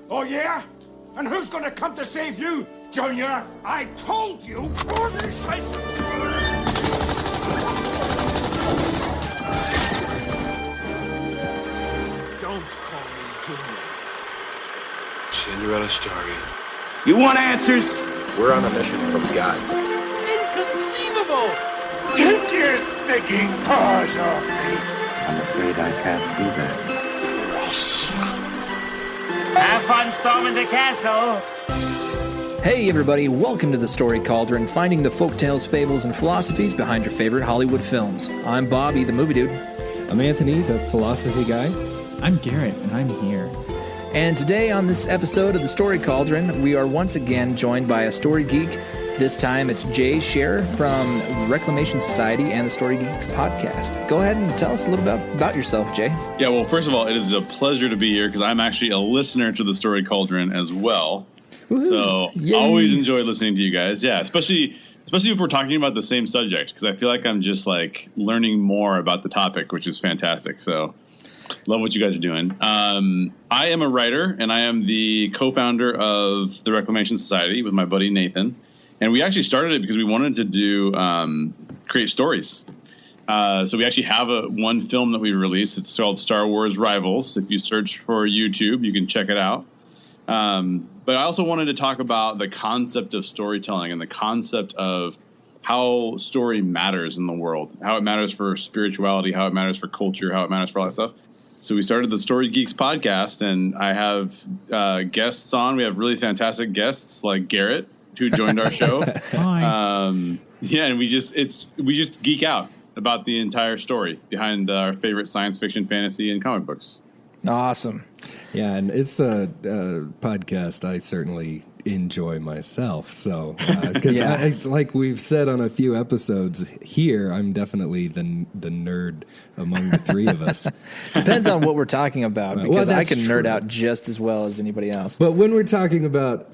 Oh, yeah? And who's gonna come to save you, Junior? I told you! Don't call me Junior. Cinderella story. You want answers? We're on a mission from God. Inconceivable! Take your stinking paws off me! I'm afraid I can't do that. Have fun storming the castle! Hey everybody, welcome to the Story Cauldron, finding the folktales, fables, and philosophies behind your favorite Hollywood films. I'm Bobby, the movie dude. I'm Anthony, the philosophy guy. I'm Garrett, and I'm here. And today on this episode of the Story Cauldron, we are once again joined by a story geek. This time it's Jay Sherer from Reclamation Society and the Story Geeks Podcast. Go ahead and tell us a little bit about yourself, Jay. Yeah, well, first of all, it is a pleasure to be here because I'm actually a listener to the Story Cauldron as well. Woo-hoo. So Yay. Always enjoy listening to you guys. Yeah, especially if we're talking about the same subject, because I feel like I'm just like learning more about the topic, which is fantastic. So love what you guys are doing. I am a writer, and I am the co-founder of the Reclamation Society with my buddy Nathan. And we actually started it because we wanted to do create stories. So we actually have one film that we released. It's called Star Wars Rivals. If you search for YouTube, you can check it out. But I also wanted to talk about the concept of storytelling and the concept of how story matters in the world, how it matters for spirituality, how it matters for culture, how it matters for all that stuff. So we started the Story Geeks Podcast, and I have guests on. We have really fantastic guests like Garrett, who joined our show. Hi. And we just geek out about the entire story behind our favorite science fiction, fantasy, and comic books. Awesome. Yeah, and it's a podcast I certainly enjoy myself. So, because like we've said on a few episodes here, I'm definitely the nerd among the three of us. Depends on what we're talking about, because I can nerd true. out just as well as anybody else. But when we're talking about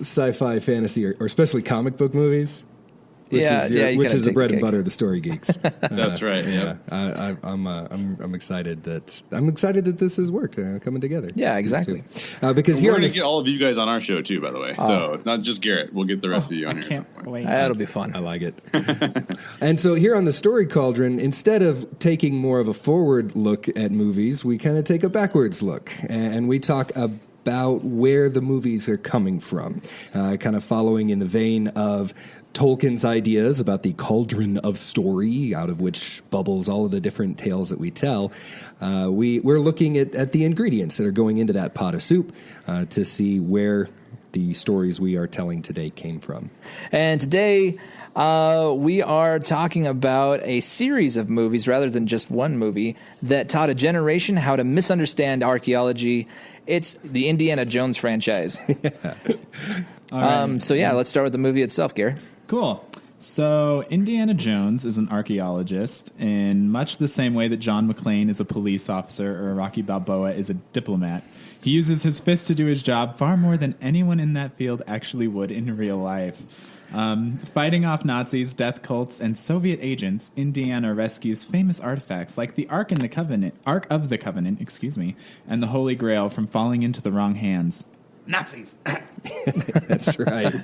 sci-fi, fantasy, or especially comic book movies, which is the bread and butter of the Story Geeks. That's right. Yeah, I'm excited that this has worked coming together. Yeah, exactly. Because we're going to get all of you guys on our show too, by the way. So it's not just Garrett. We'll get the rest of you on here. I can't wait. That'll be fun. I like it. And so here on the Story Cauldron, instead of taking more of a forward look at movies, we kind of take a backwards look, and we talk about where the movies are coming from, kind of following in the vein of Tolkien's ideas about the cauldron of story, out of which bubbles all of the different tales that we tell. We're looking at the ingredients that are going into that pot of soup to see where the stories we are telling today came from. And today we are talking about a series of movies rather than just one movie that taught a generation how to misunderstand archaeology. It's the Indiana Jones franchise. So let's start with the movie itself, Gary. Cool. So Indiana Jones is an archaeologist in much the same way that John McClane is a police officer or Rocky Balboa is a diplomat. He uses his fists to do his job far more than anyone in that field actually would in real life. Fighting off Nazis, death cults, and Soviet agents, Indiana rescues famous artifacts like the Ark of the Covenant, and the Holy Grail from falling into the wrong hands. Nazis. That's right.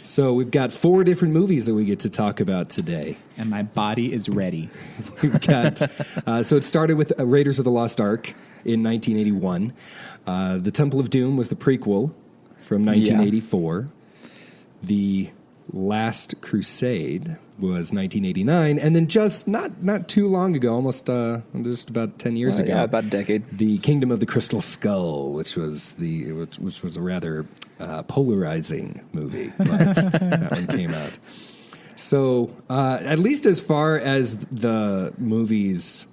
So we've got 4 different movies that we get to talk about today. And my body is ready. We've got, so it started with Raiders of the Lost Ark in 1981. The Temple of Doom was the prequel from 1984. The Last Crusade was 1989, and then just not too long ago, just about 10 years ago, about a decade, The Kingdom of the Crystal Skull, which was a rather polarizing movie, but that one came out. So at least as far as the movies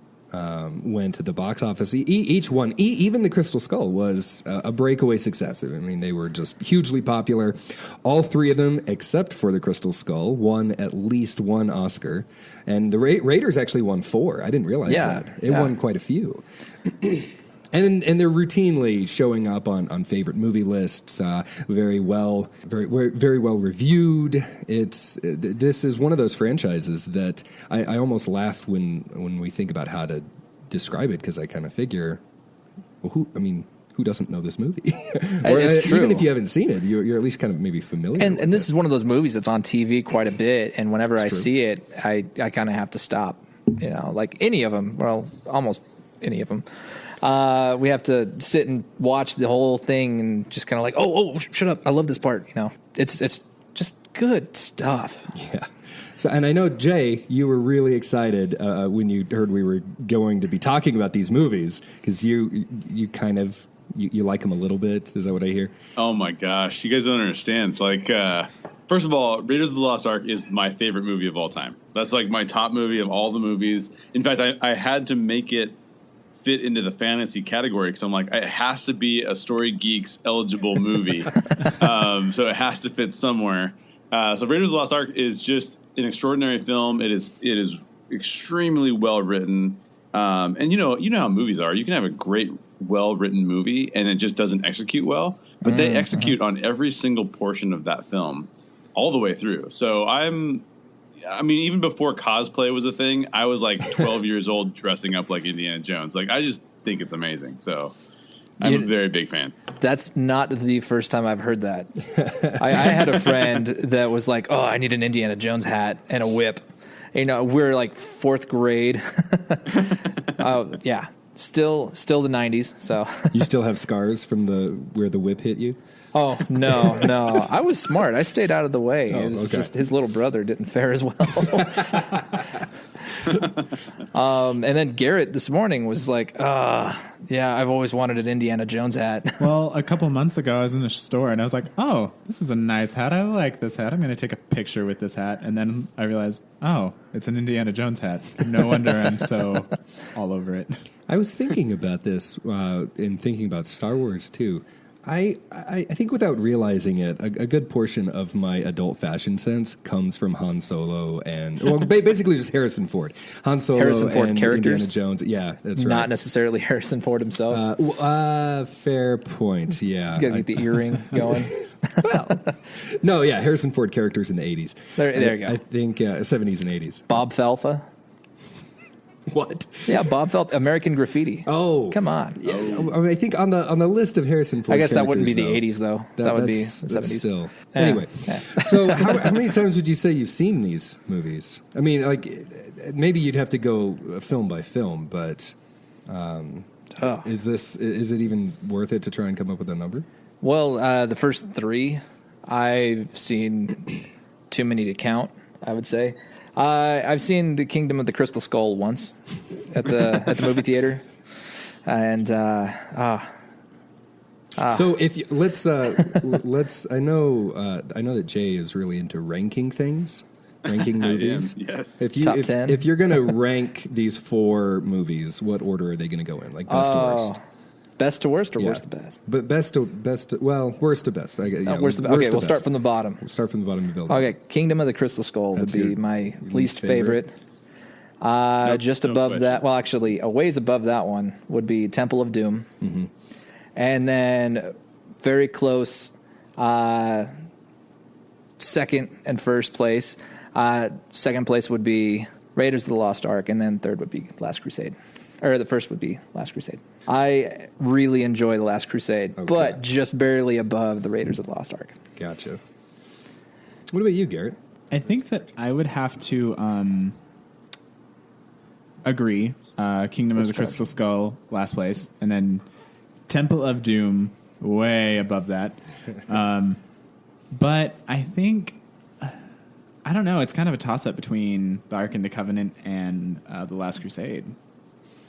went to the box office, each one, even the Crystal Skull, was a breakaway success. I mean, they were just hugely popular. All 3 of them, except for the Crystal Skull, won at least 1 Oscar. And the Raiders actually won 4. I didn't realize that. It won quite a few. And they're routinely showing up on favorite movie lists, very well reviewed. This is one of those franchises that I almost laugh when we think about how to describe it, because I kind of figure, well, who doesn't know this movie? It's true. Even if you haven't seen it, you're at least kind of maybe familiar. And this is one of those movies that's on TV quite a bit, and whenever I see it, I kind of have to stop. You know, like any of them. Well, almost any of them. We have to sit and watch the whole thing and just kind of like, oh, shut up! I love this part. You know, it's just good stuff. Yeah. So, and I know, Jay, you were really excited when you heard we were going to be talking about these movies because you kind of you like them a little bit. Is that what I hear? Oh my gosh, you guys don't understand. Like, first of all, Raiders of the Lost Ark is my favorite movie of all time. That's like my top movie of all the movies. In fact, I had to make it fit into the fantasy category because I'm like, it has to be a Story Geeks eligible movie. So it has to fit somewhere. So Raiders of the Lost Ark is just an extraordinary film. It is extremely well written. And you know how movies are. You can have a great, well written movie and it just doesn't execute well, but they execute on every single portion of that film all the way through. So I mean, even before cosplay was a thing, I was like 12 years old dressing up like Indiana Jones. Like, I just think it's amazing. So I'm a very big fan. That's not the first time I've heard that. I had a friend that was like, oh, I need an Indiana Jones hat and a whip. You know, we're like 4th grade. Yeah, still the 90s. So you still have scars from where the whip hit you? Oh, no. I was smart. I stayed out of the way. It was just his little brother didn't fare as well. And then Garrett this morning was like, yeah, I've always wanted an Indiana Jones hat. Well, a couple months ago, I was in the store and I was like, oh, this is a nice hat. I like this hat. I'm going to take a picture with this hat. And then I realized, oh, it's an Indiana Jones hat. No wonder I'm so all over it. I was thinking about this in thinking about Star Wars, too. I think without realizing it, a good portion of my adult fashion sense comes from Han Solo and, well, basically just Harrison Ford. Han Solo Harrison Ford and characters? Indiana Jones. Yeah, that's right. Not necessarily Harrison Ford himself. Fair point, yeah. You got to get the earring going. Well, no, yeah, Harrison Ford characters in the 80s. There you go. I think 70s and 80s. Bob Felfa. What? Yeah, Bob Felpa, American Graffiti. Oh, come on. Yeah, I mean, I think on the list of Harrison Ford. I guess that wouldn't be though, the 80s though. That would be the 70s. Still. Yeah. Anyway, Yeah. So how many times would you say you've seen these movies? I mean, like maybe you'd have to go film by film, but is it even worth it to try and come up with a number? Well, the first 3 I've seen too many to count, I would say. I've seen The Kingdom of the Crystal Skull once at the movie theater, and so if you, let's I know that Jay is really into ranking things, ranking movies. Yes. Top 10. If you're gonna rank these 4 movies, what order are they gonna go in? Like best to worst. Best to worst or worst to best? But worst to best. Worst to best. Okay, we'll start from the bottom. We'll start from the bottom of the building. Okay, Kingdom of the Crystal Skull would be my least favorite. Just above that, well, actually, a ways above that one would be Temple of Doom. Mm-hmm. And then very close, second and first place. Second place would be Raiders of the Lost Ark, and then third would be Last Crusade. Or the first would be Last Crusade. I really enjoy The Last Crusade, but just barely above the Raiders of the Lost Ark. Gotcha. What about you, Garrett? I think that I would have to agree. Kingdom of the Crystal Skull, last place, and then Temple of Doom, way above that. But I think, I don't know, it's kind of a toss-up between the Ark and the Covenant and the Last Crusade.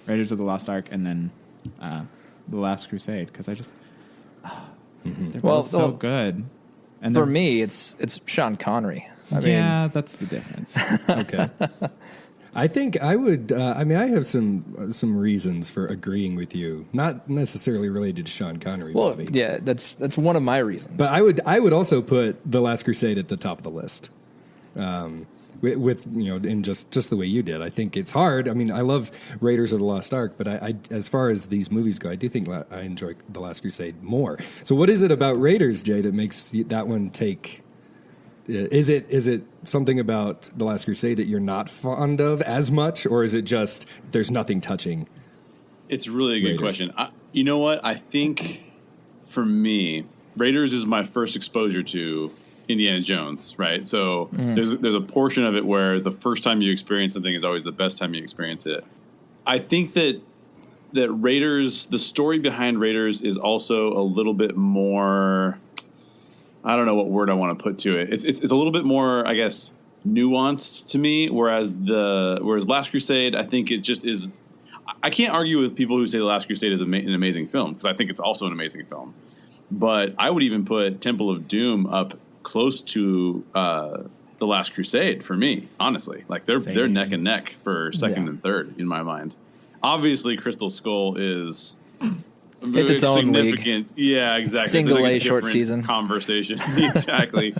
Raiders of the Lost Ark and then the Last Crusade, because I just they're both so good. And for me, it's Sean Connery. I mean, that's the difference. Okay. I think I would. I mean, I have some reasons for agreeing with you, not necessarily related to Sean Connery. Well, Bobby. yeah, that's one of my reasons. But I would also put The Last Crusade at the top of the list. With in just the way you did. I think it's hard. I mean, I love Raiders of the Lost Ark, but I as far as these movies go, I do think I enjoy The Last Crusade more. So what is it about Raiders, Jay, that makes that one take? Is it something about The Last Crusade that you're not fond of as much, or is it just there's nothing touching? It's really a good question. You know what? I think for me, Raiders is my first exposure to Indiana Jones, right? So there's a portion of it where the first time you experience something is always the best time you experience it. I think that Raiders, the story behind Raiders is also a little bit more, I don't know what word I want to put to it. It's a little bit more, I guess, nuanced to me, whereas Last Crusade, I think it just is. I can't argue with people who say The Last Crusade is an amazing film, because I think it's also an amazing film. But I would even put Temple of Doom up close to The Last Crusade for me, honestly. Like they're neck and neck for second and third in my mind. Obviously, Crystal Skull is it's its own significant. League. Yeah, exactly. Single like A short season conversation. Exactly.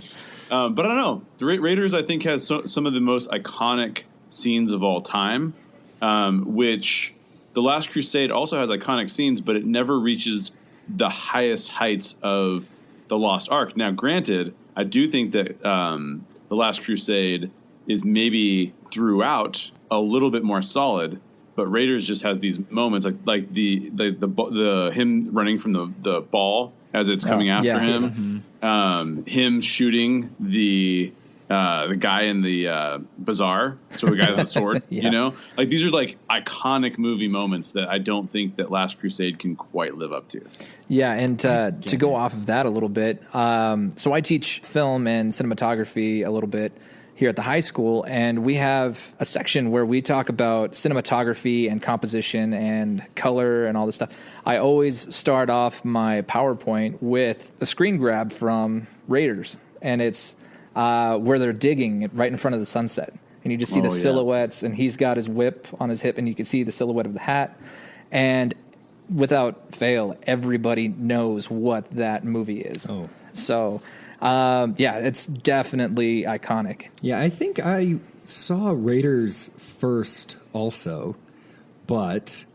But I don't know. The Raiders, I think, has some of the most iconic scenes of all time, which The Last Crusade also has iconic scenes, but it never reaches the highest heights of The Lost Ark. Now, granted, I do think that The Last Crusade is maybe throughout a little bit more solid, but Raiders just has these moments like the him running from the ball as it's coming after him, him shooting the guy in the bazaar, so the guy with the sword, you know, like these are like iconic movie moments that I don't think that Last Crusade can quite live up to. Yeah, and to go off of that a little bit, so I teach film and cinematography a little bit here at the high school, and we have a section where we talk about cinematography and composition and color and all this stuff. I always start off my PowerPoint with a screen grab from Raiders, and it's where they're digging right in front of the sunset. And you just see the silhouettes, and he's got his whip on his hip, and you can see the silhouette of the hat. And without fail, everybody knows what that movie is. Oh. So, it's definitely iconic. Yeah, I think I saw Raiders first also, but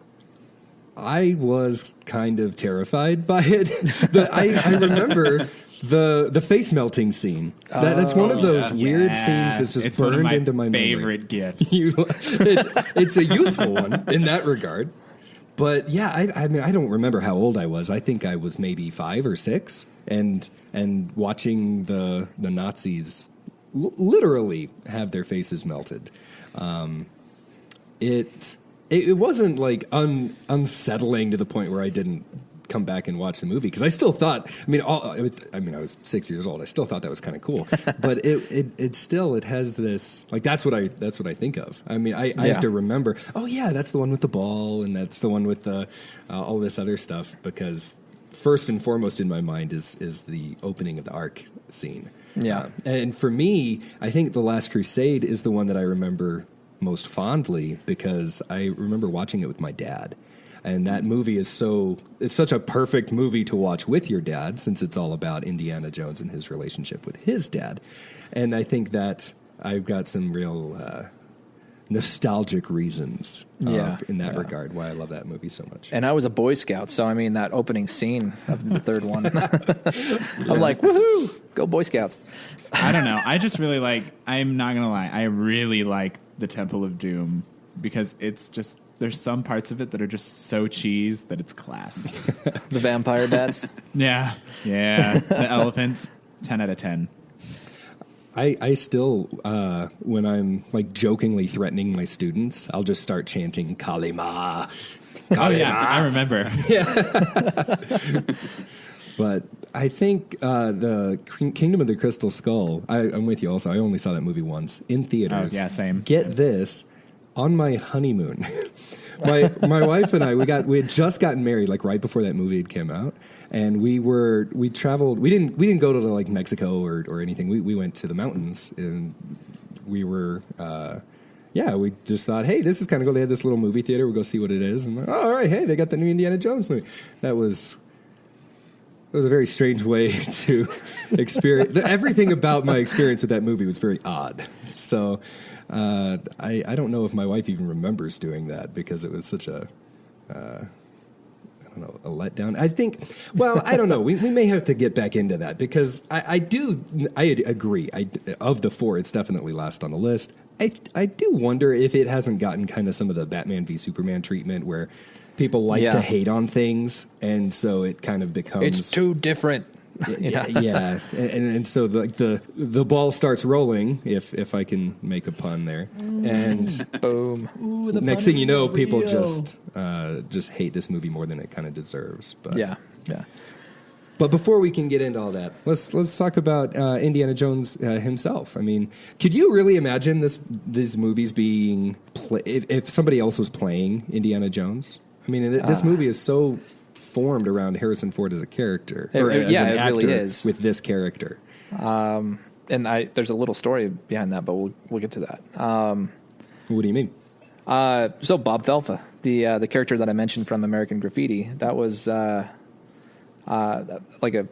I was kind of terrified by it. I remember the face melting scene. That's one of those weird scenes that's just burned into my memory. Favorite gifts. It's a useful one in that regard. But yeah, I mean, I don't remember how old I was. I think I was maybe 5 or 6, and watching the Nazis literally have their faces melted. It wasn't like unsettling to the point where I didn't come back and watch the movie, because I still thought, I was 6 years old. I still thought that was kind of cool, but it still has this, like, that's what I think of. I mean, I have to remember, oh yeah, that's the one with the ball, and that's the one with the all this other stuff, because first and foremost in my mind is the opening of the Ark scene. Yeah, and for me, I think The Last Crusade is the one that I remember most fondly, because I remember watching it with my dad. And that movie it's such a perfect movie to watch with your dad, since it's all about Indiana Jones and his relationship with his dad. And I think that I've got some real nostalgic reasons in that regard why I love that movie so much. And I was a Boy Scout, so I mean, that opening scene of the third one, I'm like, woohoo, go Boy Scouts. I don't know. I just really I'm not going to lie, I really like the Temple of Doom, because it's just, there's some parts of it that are just so cheese that it's class. The vampire bats. Yeah. The elephants. 10 out of 10. I still, when I'm like jokingly threatening my students, I'll just start chanting Kalima. Oh yeah, I remember. Yeah. But I think the Kingdom of the Crystal Skull, I'm with you also. I only saw that movie once in theaters. Oh, yeah, same. Get this. On my honeymoon, my wife and I, we had just gotten married, like right before that movie had come out, and we traveled. We didn't go to like Mexico or anything. We went to the mountains, and we were we just thought, hey, this is kind of cool. They had this little movie theater. We'll go see what it is. And all right, hey, they got the new Indiana Jones movie. It was a very strange way to experience. Everything about my experience with that movie was very odd. So. I don't know if my wife even remembers doing that, because it was such a letdown. I think, well, I don't know. We may have to get back into that, because I agree. Of the 4, it's definitely last on the list. I do wonder if it hasn't gotten kind of some of the Batman v Superman treatment, where people like to hate on things, and so it kind of becomes It's too different. Yeah. And so the ball starts rolling, if I can make a pun there, and Boom. Ooh, the next thing you know, punning is people real. just hate this movie more than it kind of deserves. But Yeah. But before we can get into all that, let's talk about Indiana Jones himself. I mean, could you really imagine these movies being if somebody else was playing Indiana Jones? I mean, this movie is so formed around Harrison Ford as a character, or as an actor really is with this character. And there's a little story behind that, but we'll get to that. What do you mean? So Bob Felfa, the character that I mentioned from American Graffiti, that was like his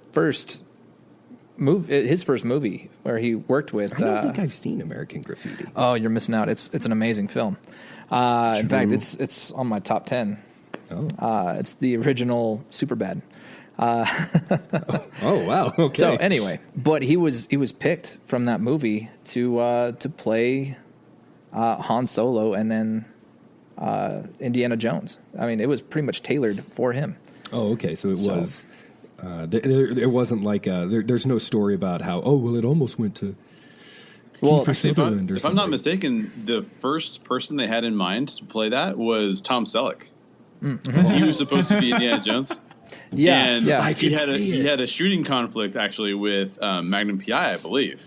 first movie where he worked with. I don't think I've seen American Graffiti. Oh, you're missing out. It's an amazing film. In fact, it's on my top 10. Oh. It's the original Superbad. Oh wow. Okay. So anyway, but he was picked from that movie to play Han Solo and then Indiana Jones. I mean, it was pretty much tailored for him. Oh, okay. So it was. There wasn't like there's no story about how it almost went to. Well, Kiefer Sutherland if I'm not mistaken, the first person they had in mind to play that was Tom Selleck. Mm-hmm. He was supposed to be Indiana Jones. Yeah, and he had a shooting conflict actually with Magnum PI, I believe,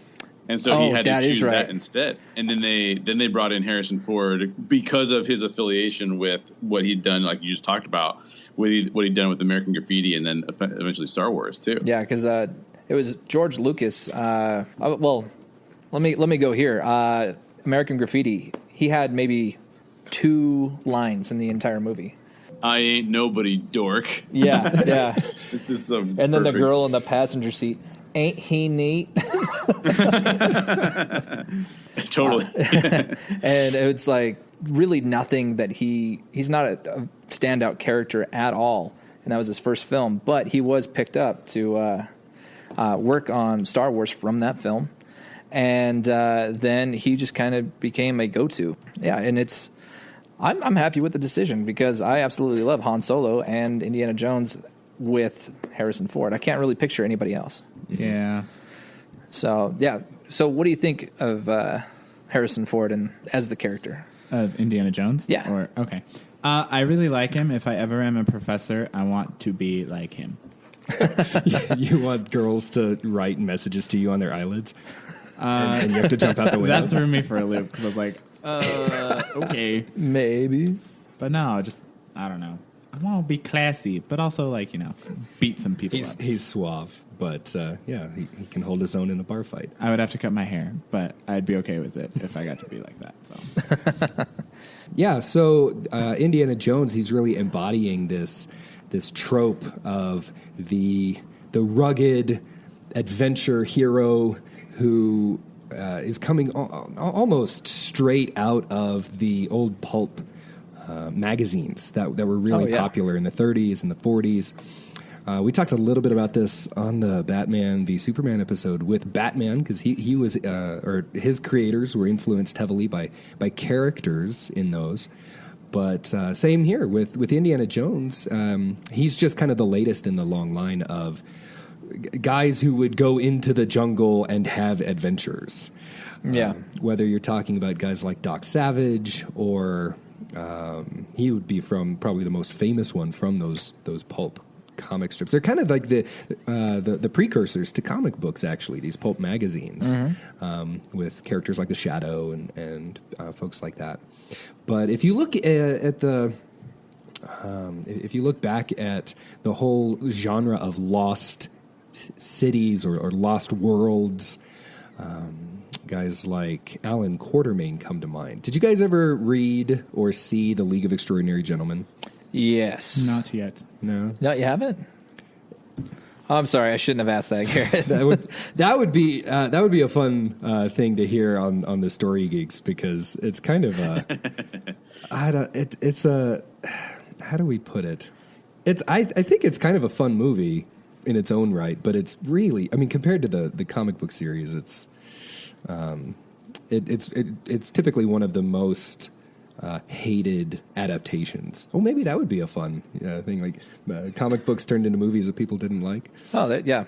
and so he had to choose that instead. And then they brought in Harrison Ford because of his affiliation with what he'd done, like you just talked about, what he'd done with American Graffiti, and then eventually Star Wars too. Yeah, because it was George Lucas. Well, let me go here. American Graffiti. He had maybe 2 lines in the entire movie. I ain't nobody, dork. Yeah. It's just some And then the perfect- girl in the passenger seat. Ain't he neat? Totally. And it's like really nothing that he's not a standout character at all. And that was his first film, but he was picked up to work on Star Wars from that film. And then he just kind of became a go-to. Yeah, and I'm happy with the decision because I absolutely love Han Solo and Indiana Jones with Harrison Ford. I can't really picture anybody else. Yeah. So, yeah. So what do you think of Harrison Ford as the character? Of Indiana Jones? Yeah. Okay. I really like him. If I ever am a professor, I want to be like him. You want girls to write messages to you on their eyelids, and you have to jump out the window. That threw me for a loop because I was like, okay. Maybe. But no, I don't know. I want to be classy, but also beat some people up. He's suave, but he can hold his own in a bar fight. I would have to cut my hair, but I'd be okay with it if I got to be like that. So Yeah, so Indiana Jones, he's really embodying this trope of the rugged adventure hero who is coming almost straight out of the old pulp magazines that were really popular in the 30s and the 40s. We talked a little bit about this on the Batman v Superman episode with Batman because he was or his creators were influenced heavily by characters in those. But same here with Indiana Jones. He's just kind of the latest in the long line of guys who would go into the jungle and have adventures. Yeah. Whether you're talking about guys like Doc Savage or he would be from probably the most famous one from those pulp comic strips. They're kind of like the precursors to comic books, actually, these pulp magazines, with characters like the Shadow and folks like that. But if you look if you look back at the whole genre of lost cities or lost worlds, guys like Alan Quatermain come to mind. Did you guys ever read or see The League of Extraordinary Gentlemen? Yes. not yet. No. No, you haven't? Oh, I'm sorry. I shouldn't have asked that, Garrett. that would be a fun thing to hear on the Story Geeks, because it's kind of how do we put it? I think it's kind of a fun movie in its own right, but it's really, I mean, compared to the comic book series, it's typically one of the most hated adaptations. Oh, maybe that would be a fun thing, like comic books turned into movies that people didn't like. Oh, yeah.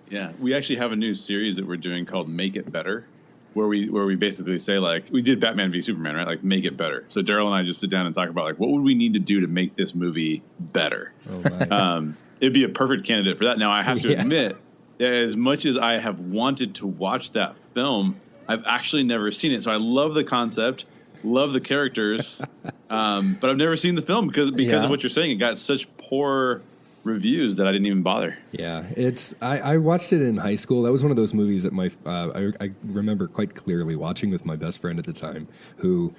Yeah, we actually have a new series that we're doing called Make It Better, where we basically say, like, we did Batman v Superman, right? Like, make it better. So Daryl and I just sit down and talk about, like, what would we need to do to make this movie better? Oh, my. It'd be a perfect candidate for that. Now, I have to admit, as much as I have wanted to watch that film, I've actually never seen it. So I love the concept, love the characters, but I've never seen the film because of what you're saying. It got such poor reviews that I didn't even bother. Yeah, I watched it in high school. That was one of those movies that I remember quite clearly watching with my best friend at the time, who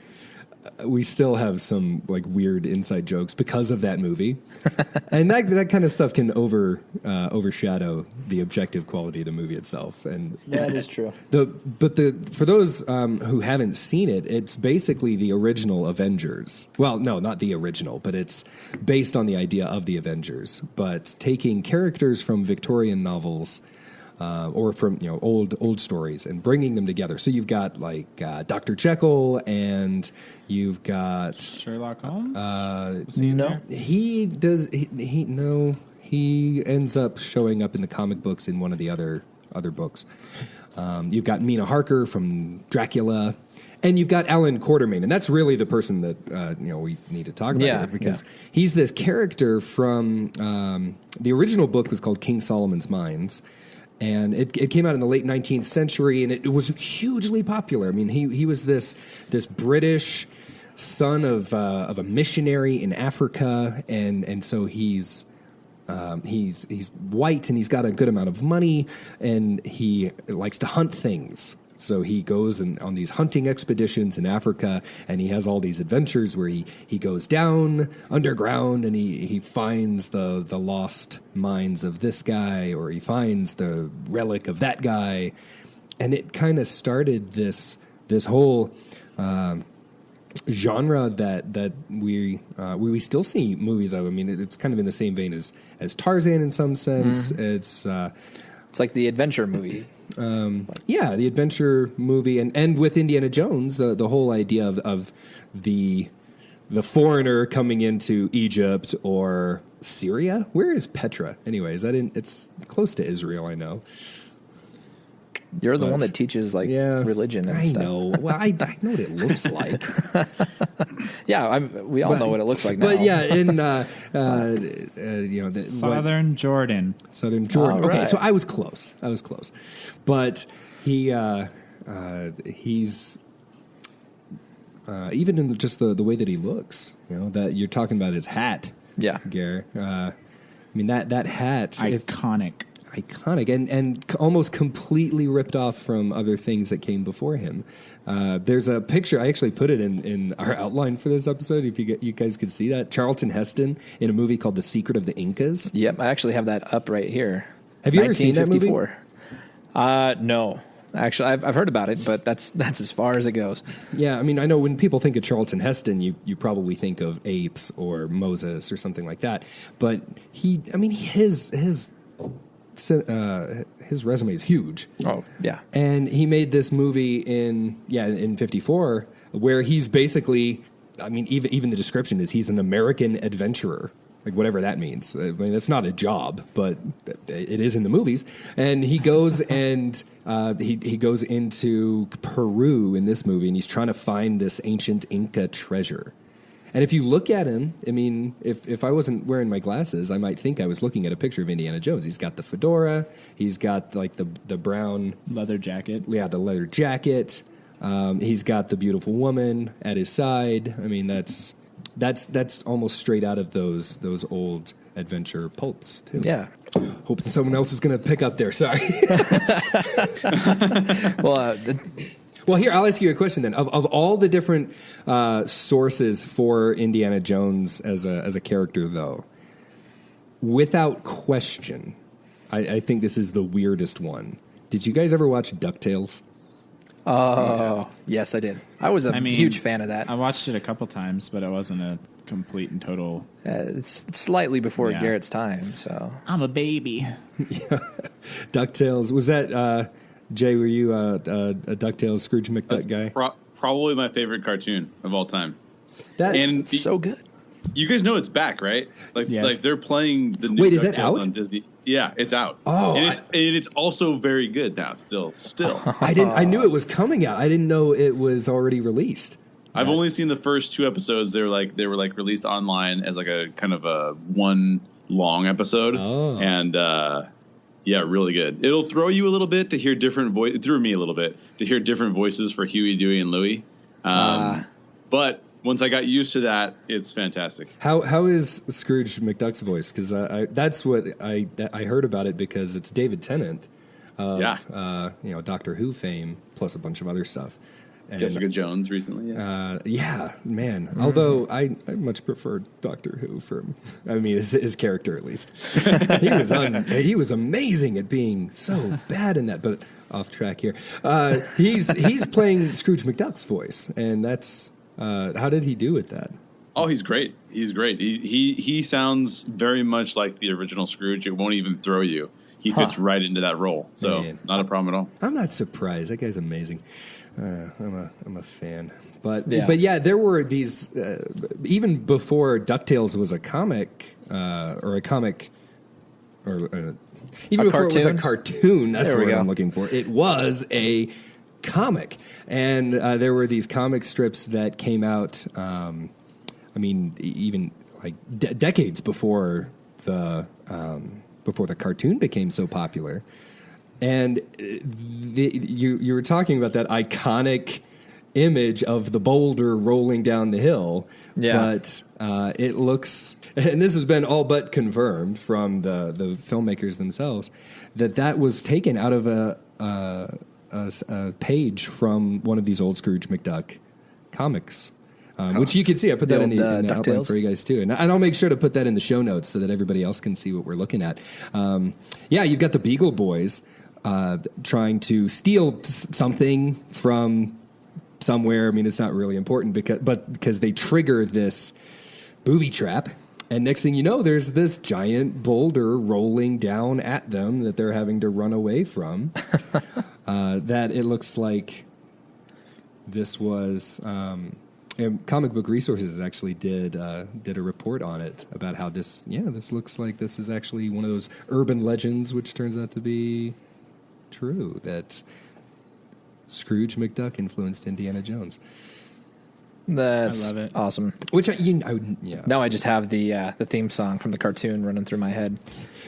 we still have some like weird inside jokes because of that movie, and that kind of stuff can overshadow the objective quality of the movie itself. And that is true. For those who haven't seen it, it's basically the original Avengers. Well, no, not the original, but it's based on the idea of the Avengers, but taking characters from Victorian novels. Or from old stories and bringing them together. So you've got like Dr. Jekyll, and you've got Sherlock Holmes. He does. He ends up showing up in the comic books in one of the other books. You've got Mina Harker from Dracula, and you've got Alan Quartermain, and that's really the person that we need to talk about here, because he's this character from the original book was called King Solomon's Mines. And it came out in the late 19th century, and it was hugely popular. I mean, he was this British son of a missionary in Africa, and so he's white, and he's got a good amount of money, and he likes to hunt things. So he goes on these hunting expeditions in Africa, and he has all these adventures where he goes down underground and he finds the lost mines of this guy, or he finds the relic of that guy. And it kind of started this whole genre that we still see movies of. I mean, it's kind of in the same vein as Tarzan in some sense. Mm-hmm. It's like the adventure movie. The adventure movie, and with Indiana Jones, the whole idea of the foreigner coming into Egypt or Syria. Where is Petra? Anyways, it's close to Israel, I know. You're the one that teaches religion and stuff. I know. Well, I know what it looks like. We all know what it looks like now. But yeah, in Southern Jordan. Southern Jordan. All Okay, right. so I was close, but he's even in just the way that he looks. That you're talking about his hat. Yeah, Gare. I mean that hat, iconic, and almost completely ripped off from other things that came before him. There's a picture. I actually put it in our outline for this episode. If you guys could see that, Charlton Heston in a movie called The Secret of the Incas. Yep, I actually have that up right here. Have you ever seen that movie? No. Actually, I've heard about it, but that's as far as it goes. Yeah, I mean, I know when people think of Charlton Heston, you probably think of Apes or Moses or something like that. But his resume is huge. Oh, yeah. And he made this movie in 54 where he's basically, I mean, even the description is he's an American adventurer. Like whatever that means. I mean, it's not a job, but it is in the movies. And he goes and he goes into Peru in this movie, and he's trying to find this ancient Inca treasure. And if you look at him, I mean, if I wasn't wearing my glasses, I might think I was looking at a picture of Indiana Jones. He's got the fedora. He's got like the brown leather jacket. Yeah, the leather jacket. He's got the beautiful woman at his side. I mean, that's almost straight out of those old adventure pulps too. Yeah. Hope someone else is going to pick up there. Sorry. Well, here, I'll ask you a question then. Of all the different sources for Indiana Jones as a character, though, without question, I think this is the weirdest one. Did you guys ever watch DuckTales? Oh, yes, I did. I was a huge fan of that. I watched it a couple times, but it wasn't a complete and total. It's slightly before Garrett's time, so. I'm a baby. DuckTales. Was that, Jay, were you a DuckTales Scrooge McDuck guy? Probably my favorite cartoon of all time. It's so good. You guys know it's back, right? Like they're playing the new Wait, is that DuckTales out? on Disney. Yeah, it's out. Oh, and it's also very good now. Still. I knew it was coming out. I didn't know it was already released. I've only seen the first 2 episodes. They were released online as like a kind of a one long episode. Oh. And really good. It'll throw you a little bit to hear different voice. It threw me a little bit to hear different voices for Huey, Dewey, and Louie. But once I got used to that, it's fantastic. How is Scrooge McDuck's voice? Because that's what I heard about it because it's David Tennant of Doctor Who fame plus a bunch of other stuff. And, Jessica Jones recently. Yeah, man. Mm-hmm. Although I much prefer Doctor Who his character at least. He was amazing at being so bad in that. But off track here. He's playing Scrooge McDuck's voice, and that's. How did he do with that? Oh, he's great. He sounds very much like the original Scrooge. It won't even throw you. He fits right into that role. So not a problem at all. I'm not surprised. That guy's amazing. I'm a fan. But yeah, there were these even before DuckTales was a comic or a comic or even before it was a cartoon. That's what I'm looking for. It was a comic, and there were these comic strips that came out. Even like decades before the cartoon became so popular. And you were talking about that iconic image of the boulder rolling down the hill, but it looks, and this has been all but confirmed from the filmmakers themselves, that was taken out of a page from one of these old Scrooge McDuck comics, which you can see. I put that in the outline for you guys too, and I'll make sure to put that in the show notes so that everybody else can see what we're looking at. You've got the Beagle Boys trying to steal something from somewhere. I mean, it's not really important because they trigger this booby trap. And next thing you know, there's this giant boulder rolling down at them that they're having to run away from. That it looks like this was Comic Book Resources actually did a report on it about how this looks like this is actually one of those urban legends, which turns out to be true, that Scrooge McDuck influenced Indiana Jones. That's I love it. Awesome. Which Now I just have the theme song from the cartoon running through my head.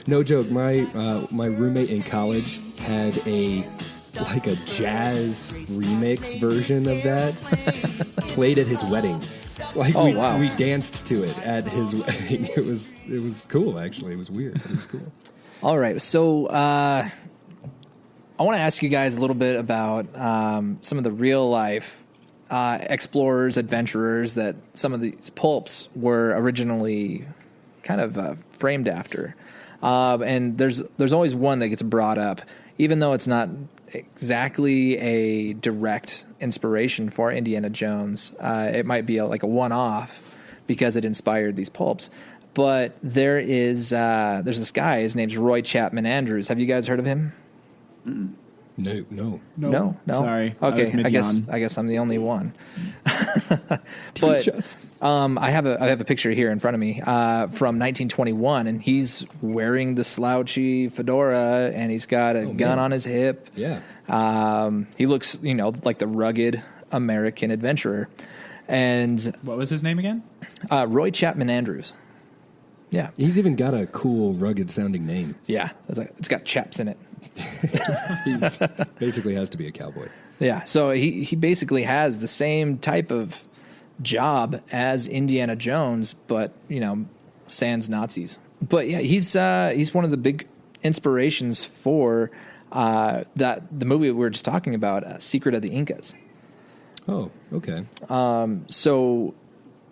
No joke. My roommate in college had a jazz remix version of that played at his wedding. We danced to it at his wedding. It was cool, actually. It was weird, but it was cool. All right, so I want to ask you guys a little bit about some of the real life explorers, adventurers that some of these pulps were originally kind of framed after. And there's always one that gets brought up, even though it's not exactly a direct inspiration for Indiana Jones. It might be like a one-off because it inspired these pulps. But there's this guy. His name's Roy Chapman Andrews. Have you guys heard of him? No. Sorry. Okay. I guess I'm the only one. Teach us. I have a picture here in front of me from 1921, and he's wearing the slouchy fedora, and he's got a gun on his hip. Yeah. He looks, like the rugged American adventurer. And what was his name again? Roy Chapman Andrews. Yeah. He's even got a cool, rugged sounding name. Yeah. It's got chaps in it. He's basically has to be a cowboy. Yeah. So he basically has the same type of job as Indiana Jones, but, sans Nazis. But yeah, he's one of the big inspirations for the movie we were just talking about, Secret of the Incas. Oh, okay. So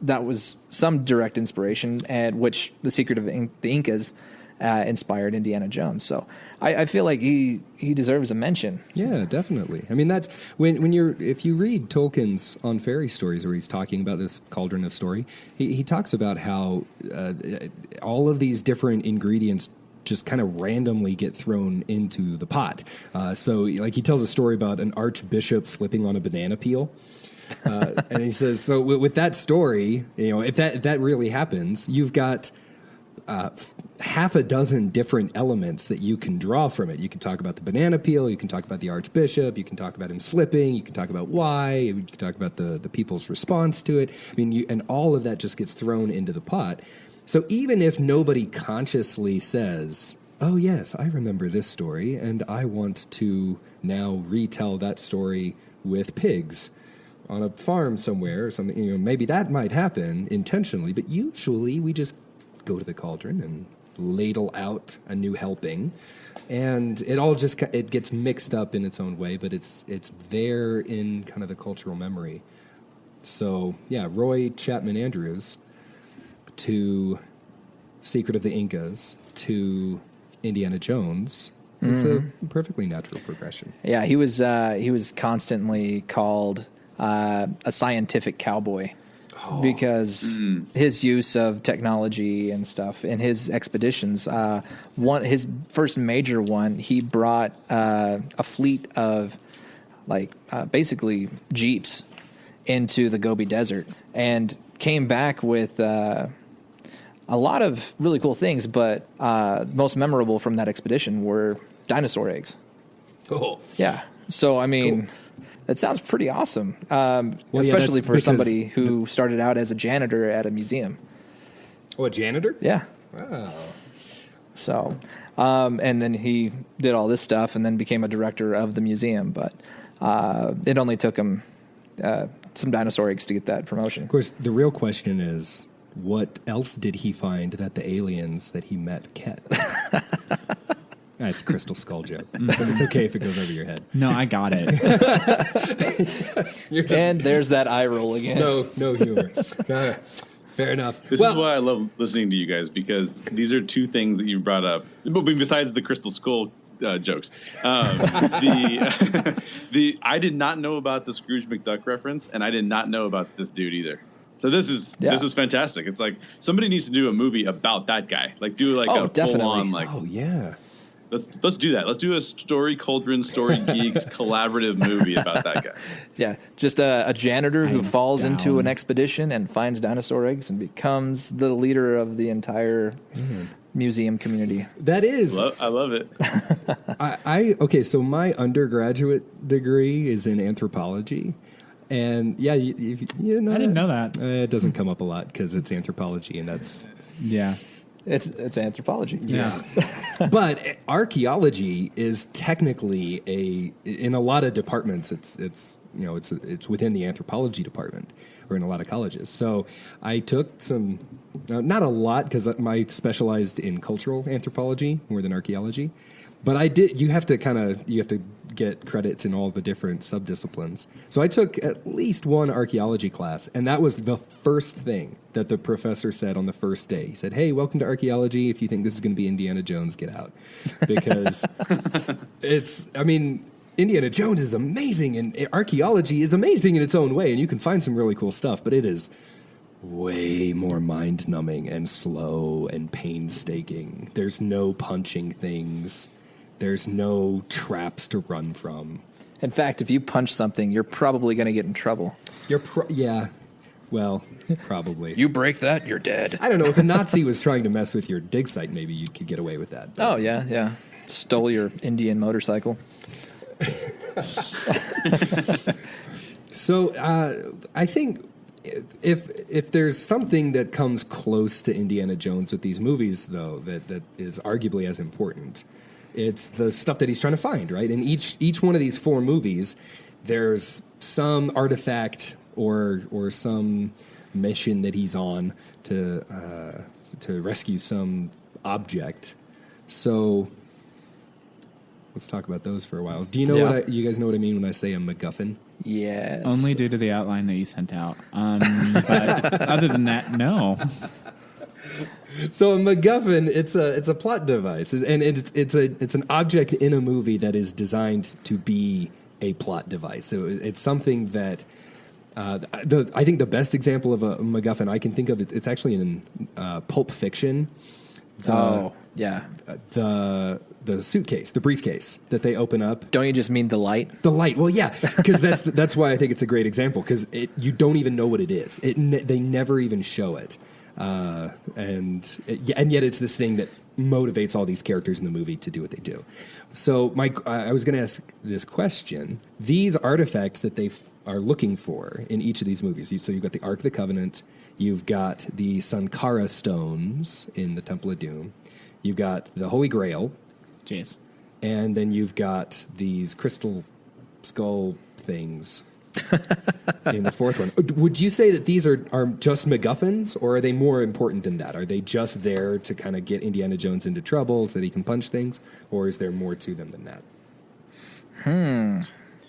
that was some direct inspiration, at which the Secret of the Incas inspired Indiana Jones. So I feel like he deserves a mention. Yeah, definitely. I mean, that's if you read Tolkien's On Fairy Stories, where he's talking about this cauldron of story, he talks about how all of these different ingredients just kind of randomly get thrown into the pot. So like he tells a story about an archbishop slipping on a banana peel. And he says, so with that story, if that really happens, you've got half a dozen different elements that you can draw from it. You can talk about the banana peel, you can talk about the archbishop, you can talk about him slipping, you can talk about why, you can talk about the people's response to it. I mean, and all of that just gets thrown into the pot. So even if nobody consciously says, oh yes, I remember this story, and I want to now retell that story with pigs on a farm somewhere or something, maybe that might happen intentionally, but usually we just go to the cauldron and ladle out a new helping, and it all just it gets mixed up in its own way, but it's there in kind of the cultural memory. So yeah, Roy Chapman Andrews to Secret of the Incas to Indiana Jones. It's a perfectly natural progression. Yeah, he was constantly called a scientific cowboy. Because his use of technology and stuff in his expeditions, his first major one, he brought a fleet of basically jeeps into the Gobi Desert and came back with a lot of really cool things. But most memorable from that expedition were dinosaur eggs. Oh, yeah. So I mean. Cool. That sounds pretty awesome, especially for somebody who started out as a janitor at a museum. Oh, a janitor? Yeah. Wow. So, and then he did all this stuff and then became a director of the museum. But it only took him some dinosaur eggs to get that promotion. Of course, the real question is, what else did he find that the aliens that he met kept? It's a Crystal Skull joke. So it's okay if it goes over your head. No, I got it. And there's that eye roll again. No humor. Fair enough. This is why I love listening to you guys, because these are two things that you brought up. But besides the Crystal Skull jokes, I did not know about the Scrooge McDuck reference, and I did not know about this dude either. So this is fantastic. It's like somebody needs to do a movie about that guy. Do a full on Oh yeah. Let's do that. Let's do a Story Cauldron, Story Geeks collaborative movie about that guy. Yeah, just a janitor who falls into an expedition and finds dinosaur eggs and becomes the leader of the entire museum community. That is. I love it. Okay, so my undergraduate degree is in anthropology. And yeah, you know, I didn't know that. It doesn't come up a lot because it's anthropology, and that's It's anthropology. Yeah. But archaeology is technically in a lot of departments it's within the anthropology department or in a lot of colleges. So I took some not a lot because I specialized in cultural anthropology more than archaeology. But you have to get credits in all the different subdisciplines. So I took at least one archaeology class, and that was the first thing that the professor said on the first day. He said, "Hey, welcome to archaeology. If you think this is going to be Indiana Jones, get out." Because Indiana Jones is amazing, and archaeology is amazing in its own way, and you can find some really cool stuff, but it is way more mind-numbing and slow and painstaking. There's no punching things. There's no traps to run from. In fact, if you punch something, you're probably going to get in trouble. Probably. You break that, you're dead. I don't know. If a Nazi was trying to mess with your dig site, maybe you could get away with that. Oh, yeah. Stole your Indian motorcycle. So I think if there's something that comes close to Indiana Jones with these movies, though, that is arguably as important, it's the stuff that he's trying to find, right? In each one of these 4 movies, there's some artifact or some mission that he's on to rescue some object. So let's talk about those for a while. Do you know you guys know what I mean when I say a MacGuffin? Yes. Only due to the outline that you sent out. But other than that, no. So a MacGuffin, it's a plot device, and it's an object in a movie that is designed to be a plot device. So it's something that I think the best example of a MacGuffin I can think of, it's actually in Pulp Fiction. Yeah. The suitcase, the briefcase that they open up. Don't you just mean the light? The light. Well, yeah, because that's why I think it's a great example, because you don't even know what it is. They never even show it, and yet it's this thing that motivates all these characters in the movie to do what they do. So, I was going to ask this question: these artifacts that they are looking for in each of these movies. So you've got the Ark of the Covenant, you've got the Sankara stones in the Temple of Doom, you've got the Holy Grail. Jeez. And then you've got these crystal skull things in the fourth one. Would you say that these are just MacGuffins, or are they more important than that? Are they just there to kind of get Indiana Jones into trouble so that he can punch things, or is there more to them than that?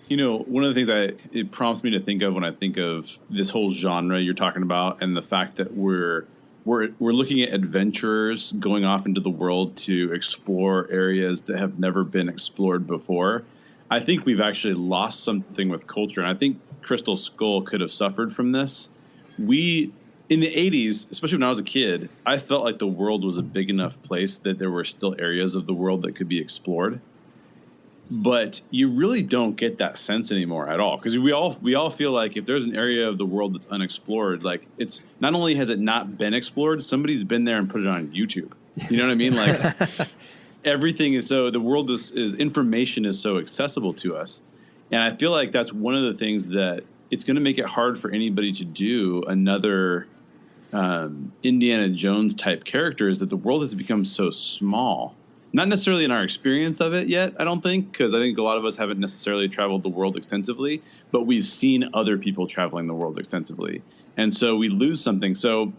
You know, one of the things it prompts me to think of when I think of this whole genre you're talking about, and the fact that we're looking at adventurers going off into the world to explore areas that have never been explored before. I think we've actually lost something with culture, and I think Crystal Skull could have suffered from this. In the 80s, especially when I was a kid, I felt like the world was a big enough place that there were still areas of the world that could be explored. But you really don't get that sense anymore at all, because we all feel like if there's an area of the world that's unexplored, like, it's not only has it not been explored, somebody's been there and put it on YouTube. You know what I mean? Like, everything is the world is information is so accessible to us, and I feel like that's one of the things that it's going to make it hard for anybody to do another Indiana Jones type character, is that the world has become so small. Not necessarily in our experience of it yet, I don't think, because I think a lot of us haven't necessarily traveled the world extensively, but we've seen other people traveling the world extensively. And so we lose something. So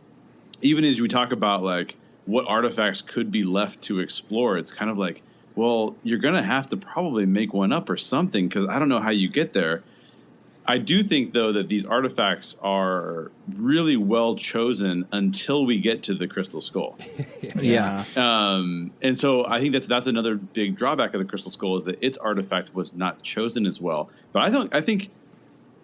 even as we talk about, like, what artifacts could be left to explore, it's kind of like, well, you're going to have to probably make one up or something, because I don't know how you get there. I do think, though, that these artifacts are really well chosen until we get to the Crystal Skull. Yeah. And so I think that's another big drawback of the Crystal Skull, is that its artifact was not chosen as well. But I think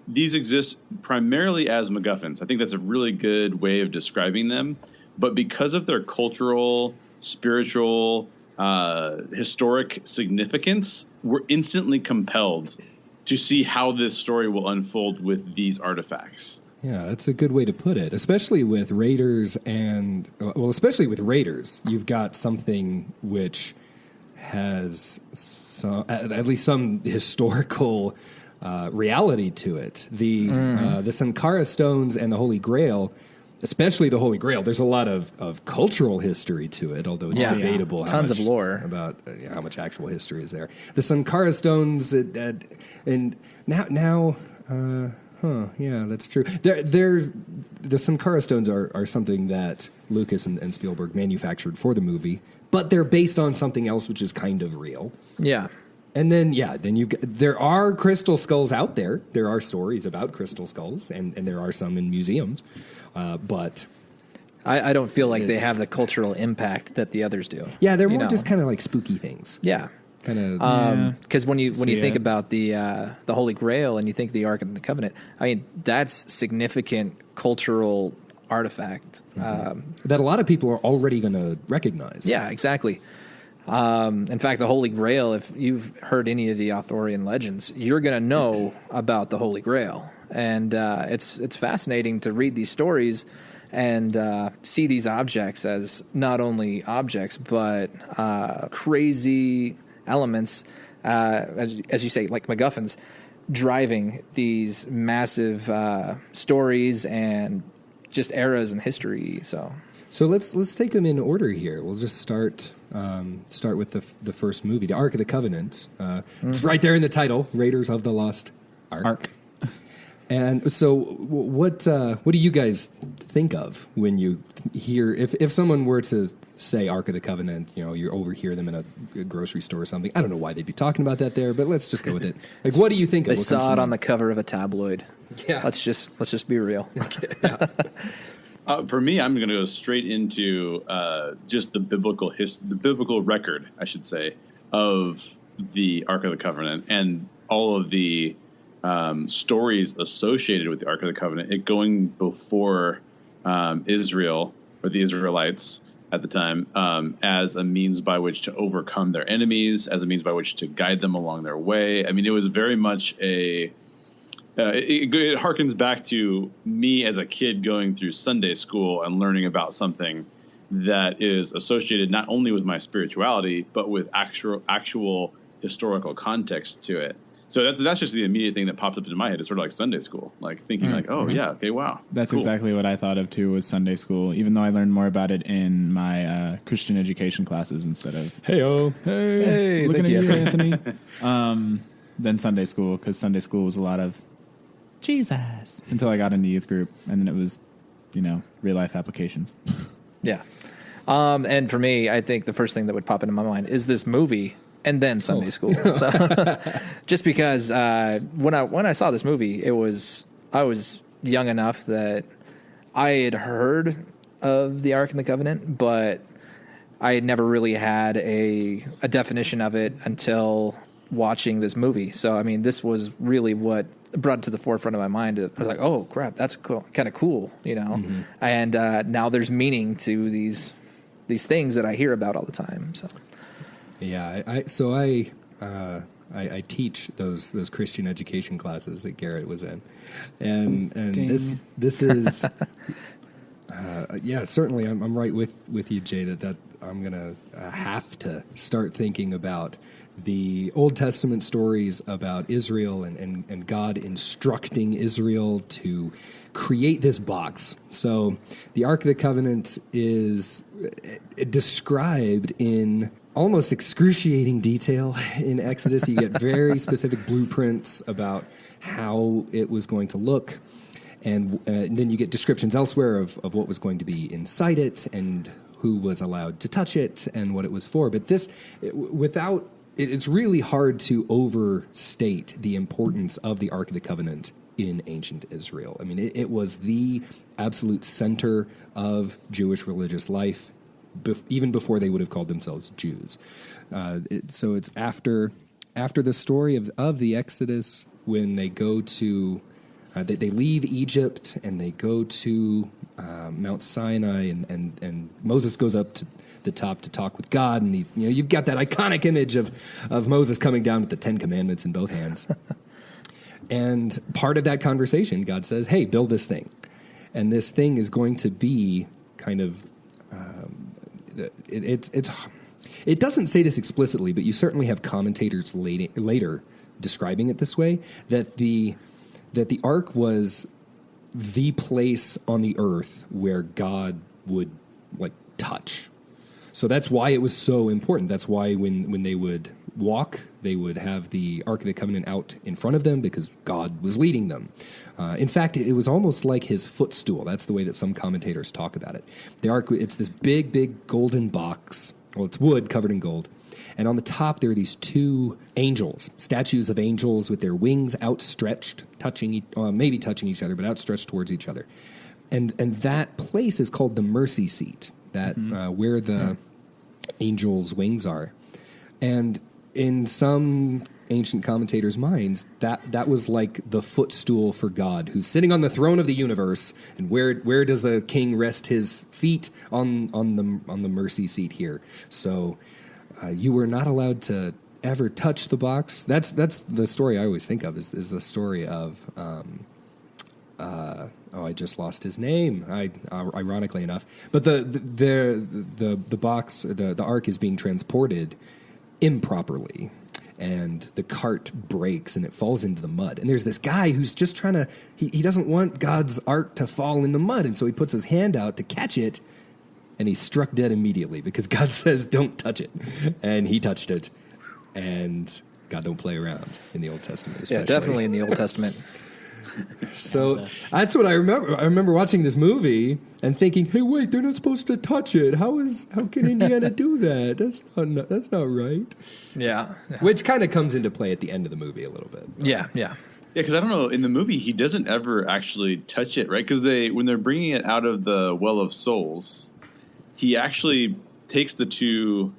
these exist primarily as MacGuffins. I think that's a really good way of describing them. But because of their cultural, spiritual, historic significance, we're instantly compelled to see how this story will unfold with these artifacts. Yeah, that's a good way to put it, especially with Raiders especially with Raiders, you've got something which has at least some historical reality to it. The Sankara stones and the Holy Grail, especially the Holy Grail, there's a lot of cultural history to it, although it's debatable. Tons of lore about how much actual history is there. The Sankara stones, and now, yeah, that's true. There's the Sankara stones are something that Lucas and Spielberg manufactured for the movie, but they're based on something else which is kind of real. Yeah. And then there are crystal skulls out there. There are stories about crystal skulls, and there are some in museums. But I don't feel like they have the cultural impact that the others do. Yeah, they're more just kind of like spooky things. Yeah. Kind of. Because when you think about the Holy Grail and you think the Ark of the Covenant, I mean, that's significant cultural artifact. That a lot of people are already going to recognize. Yeah, exactly. In fact, the Holy Grail, if you've heard any of the Arthurian legends, you're going to know about the Holy Grail. And it's fascinating to read these stories and see these objects as not only objects, but crazy elements, as you say, like MacGuffins, driving these massive stories and just eras in history. So let's take them in order here. We'll just start with the first movie, the Ark of the Covenant. It's right there in the title, Raiders of the Lost Ark. And so, what do you guys think of when you hear if someone were to say Ark of the Covenant? You know, you overhear them in a grocery store or something. I don't know why they'd be talking about that there, but let's just go with it. Like, what do you think of? They saw it on the cover of a tabloid. Yeah, let's just be real. Yeah. For me, I'm going to go straight into just the biblical record, I should say, of the Ark of the Covenant and all of the stories associated with the Ark of the Covenant. It going before Israel or the Israelites, at the time, as a means by which to overcome their enemies, as a means by which to guide them along their way. I mean, it was very much it harkens back to me as a kid going through Sunday school and learning about something that is associated not only with my spirituality, but with actual historical context to it. So that's just the immediate thing that pops up into my head. It's sort of like Sunday school, like thinking like, oh yeah, okay, wow. That's cool. Exactly what I thought of too, was Sunday school, even though I learned more about it in my Christian education classes instead of, hey, looking at you, Anthony, than Sunday school, because Sunday school was a lot of Jesus until I got into youth group, and then it was, real life applications. Yeah. And for me, I think the first thing that would pop into my mind is this movie and then Sunday school. So just because when I saw this movie, I was young enough that I had heard of the Ark and the Covenant, but I had never really had a definition of it until watching this movie. So, I mean, this was really what brought it to the forefront of my mind. I was like, oh, crap, that's cool, kind of cool, Mm-hmm. And now there's meaning to these things that I hear about all the time. So, yeah, I teach those Christian education classes that Garrett was in, and this is certainly I'm right with you, Jay, that I'm gonna have to start thinking about the Old Testament stories about Israel and God instructing Israel to create this box. So the Ark of the Covenant is described in almost excruciating detail in Exodus. You get very specific blueprints about how it was going to look. And then you get descriptions elsewhere of what was going to be inside it and who was allowed to touch it and what it was for. But it's really hard to overstate the importance of the Ark of the Covenant in ancient Israel. I mean, it was the absolute center of Jewish religious life, even before they would have called themselves Jews. So it's after the story of the Exodus, when they go to they leave Egypt and they go to Mount Sinai, and Moses goes up to the top to talk with God, and you've got that iconic image of Moses coming down with the 10 Commandments in both hands. And part of that conversation, God says, hey, build this thing. And this thing is going to be kind of, it doesn't say this explicitly, but you certainly have commentators later describing it this way, that the ark was the place on the earth where God would touch. So that's why it was so important. That's why when they would walk, they would have the Ark of the Covenant out in front of them because God was leading them. In fact, it was almost like his footstool. That's the way that some commentators talk about it. The Ark, it's this big, big golden box. Well, it's wood covered in gold. And on the top, there are these two angels, statues of angels with their wings outstretched, maybe touching each other, but outstretched towards each other. And that place is called the mercy seat, where the angels' wings are. And in some ancient commentators' minds, that was like the footstool for God, who's sitting on the throne of the universe. And where does the king rest his feet? On the mercy seat here. So you were not allowed to ever touch the box. That's the story I always think of is the story of I just lost his name. Ironically enough, but the box, the ark is being transported improperly, and the cart breaks and it falls into the mud. And there's this guy who's just trying to. He doesn't want God's ark to fall in the mud, and so he puts his hand out to catch it, and he's struck dead immediately because God says, "Don't touch it," and he touched it, and God don't play around in the Old Testament. Especially. Yeah, definitely in the Old Testament. So that's what I remember. I remember watching this movie and thinking, "Hey, wait, they're not supposed to touch it. How can Indiana do that? That's not right." Yeah. Which kind of comes into play at the end of the movie a little bit. Yeah. Yeah, because I don't know, in the movie he doesn't ever actually touch it, right? Because when they're bringing it out of the Well of Souls, he actually takes the two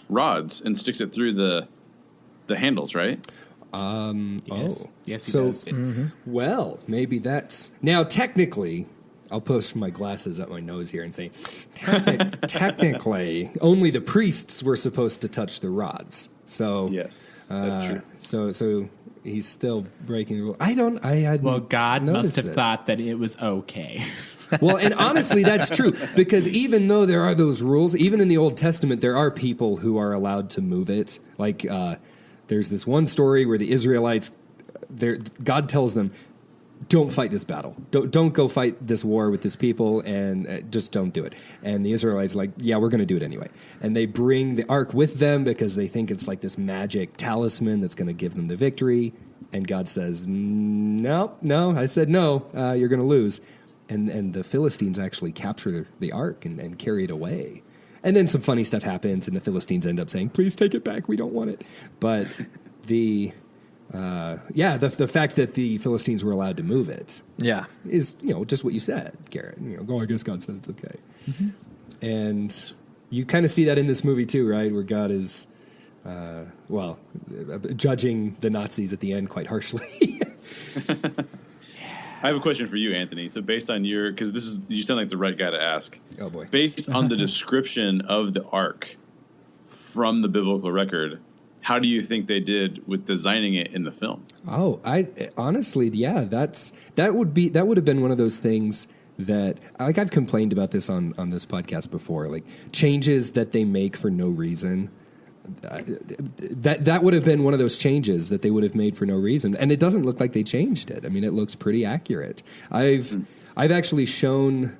rods and sticks it through the handles, right? Yes. Yes, he so does. well, maybe that's now technically. I'll push my glasses up my nose here and say, technically, only the priests were supposed to touch the rods. So Yes, that's true. So he's still breaking the rule. Well, God must have this. thought that it was okay. Well, and honestly, that's true, because even though there are those rules, even in the Old Testament, there are people who are allowed to move it. Like, there's this one story where the Israelites, God tells them, don't fight this battle. Don't go fight this war with this people, and just don't do it. And the Israelites are like, yeah, we're going to do it anyway. And they bring the ark with them because they think it's like this magic talisman that's going to give them the victory. And God says, no, I said no, you're going to lose. And the Philistines actually capture the ark and carry it away. And then some funny stuff happens, and the Philistines end up saying, please take it back, we don't want it. But the fact that the Philistines were allowed to move it is, just what you said, Garrett. I guess God said it's okay. Mm-hmm. And you kind of see that in this movie too, right? Where God is, judging the Nazis at the end quite harshly. I have a question for you, Anthony. So based on because you sound like the right guy to ask. Oh boy. Based on the description of the ark from the biblical record, how do you think they did with designing it in the film? Oh, honestly, that would have been one of those things that, like, I've complained about this on this podcast before, like changes that they make for no reason. That would have been one of those changes that they would have made for no reason, and it doesn't look like they changed it. I mean, it looks pretty accurate. I've actually shown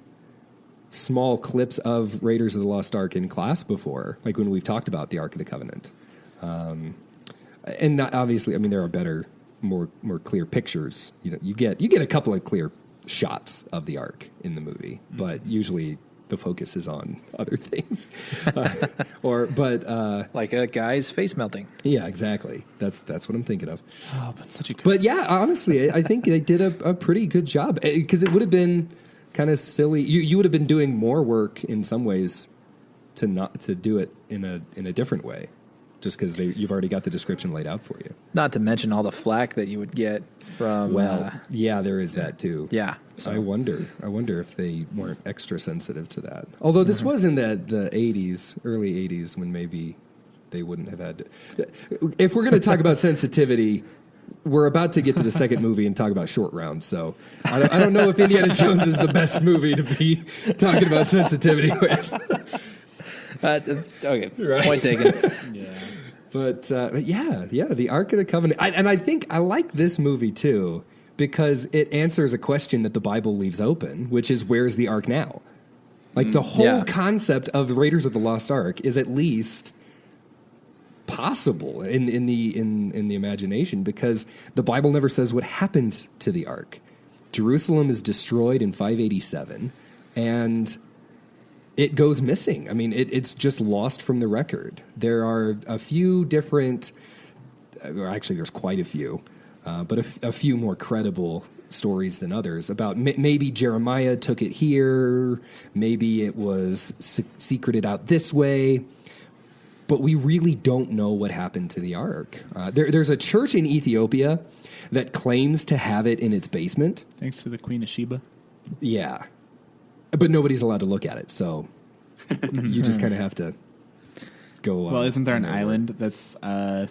small clips of Raiders of the Lost Ark in class before, like when we've talked about the Ark of the Covenant. And not, obviously, I mean, there are better, more clear pictures. You get a couple of clear shots of the Ark in the movie, but usually the focus is on other things, like a guy's face melting. Yeah, exactly. That's what I'm thinking of. Oh, but such a good. But yeah, honestly, I think they did a pretty good job, because it would have been kind of silly. You would have been doing more work in some ways to do it in a different way, just because you've already got the description laid out for you. Not to mention all the flack that you would get from. Yeah, there is that too. Yeah, so I wonder if they weren't extra sensitive to that. Although this was in the '80s, early '80s, when maybe they wouldn't have had to. If we're going to talk about sensitivity, we're about to get to the second movie and talk about Short Round. So I don't know if Indiana Jones is the best movie to be talking about sensitivity with. Okay, right. Point taken. Yeah. But the Ark of the Covenant. I think I like this movie too, because it answers a question that the Bible leaves open, which is, where's the Ark now? Like, the whole concept of Raiders of the Lost Ark is at least possible in the imagination, because the Bible never says what happened to the Ark. Jerusalem is destroyed in 587, and it goes missing. I mean, it's just lost from the record. There are a few different, or actually there's quite a few, but a few more credible stories than others about maybe Jeremiah took it here, maybe it was secreted out this way, but we really don't know what happened to the Ark. There's a church in Ethiopia that claims to have it in its basement. Thanks to the Queen of Sheba. Yeah. But nobody's allowed to look at it, so you just kind of have to go. Well, isn't there an island that's